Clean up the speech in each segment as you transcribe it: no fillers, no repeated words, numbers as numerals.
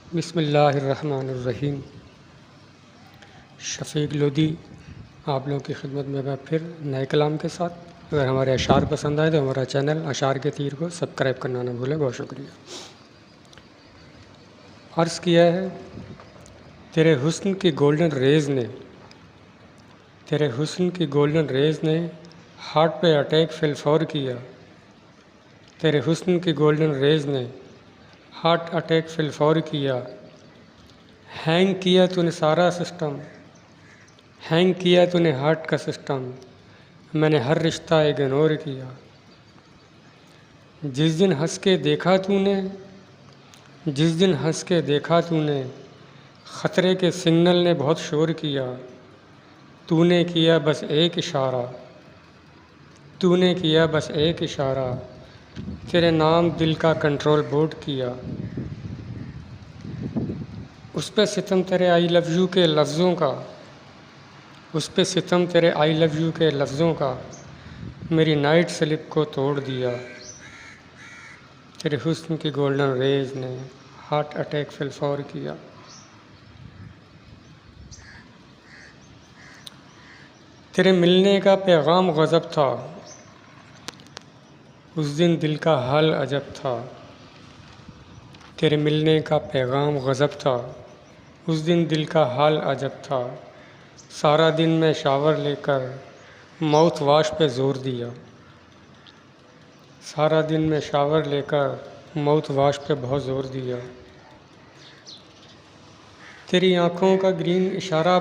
बिस्मिल्लाहिर्रहमानिर्रहीम। शफ़ीक लोधी आप लोगों की खिदमत में मैं फिर नए कलाम के साथ। अगर हमारे अशार पसंद आए तो हमारा चैनल अशार के तीर को सब्सक्राइब करना ना भूलें। बहुत शुक्रिया। अर्ज़ किया है, तेरे हुस्न की गोल्डन रेज़ ने हार्ट पे अटैक फिलफौर किया। तेरे हुस्न की गोल्डन रेज़ ने हार्ट अटैक फिलफौर किया। हैंग किया तूने सारा सिस्टम, हैंग किया तूने हार्ट का सिस्टम। मैंने हर रिश्ता इग्नोर किया। जिस दिन हंस के देखा तूने ख़तरे के सिग्नल ने बहुत शोर किया। तूने किया बस एक इशारा, तेरे नाम दिल का कंट्रोल बोर्ड किया। उस पे सितम तेरे आई लव यू के लफ्ज़ों का मेरी नाइट स्लिप को तोड़ दिया। तेरे हुस्न की गोल्डन रेज़ ने हार्ट अटैक फिलफौर किया। तेरे मिलने का पैगाम गज़ब था, उस दिन दिल का हाल अजब था। तेरे मिलने का पैगाम गज़ब था, उस दिन दिल का हाल अजब था। सारा दिन मैं शावर लेकर माउथ वाश पे ज़ोर दिया। सारा दिन मैं शावर लेकर माउथ वाश पे बहुत ज़ोर दिया। तेरी आँखों का ग्रीन इशारा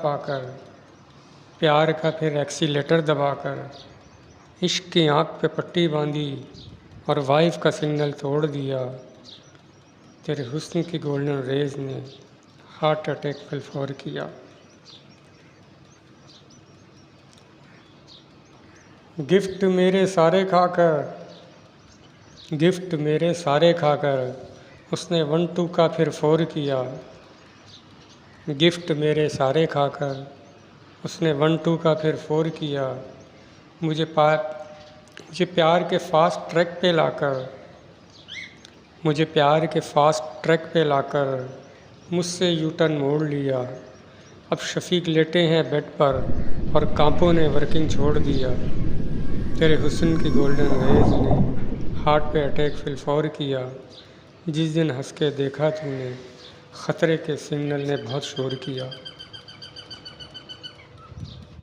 पाकर प्यार का फिर एक्सीलेटर दबाकर इश्क की आँख पे पट्टी बांधी और वाइफ का सिग्नल तोड़ दिया। तेरे हुस्न की गोल्डन रेज़ ने हार्ट अटैक फिलफौर किया। गिफ्ट मेरे सारे खाकर उसने 1-2 का फिर 4 किया। गिफ्ट मेरे सारे खाकर उसने 1-2 का फिर 4 किया। मुझे प्यार के फास्ट ट्रैक पे लाकर मुझसे यूटर्न मोड़ लिया। अब शफ़ीक लेटे हैं बेड पर और कांपों ने वर्किंग छोड़ दिया। तेरे हुस्न की गोल्डन रेज़ ने हार्ट पे अटैक फिलफौर किया। जिस दिन हंस के देखा तूने ख़तरे के सिग्नल ने बहुत शोर किया।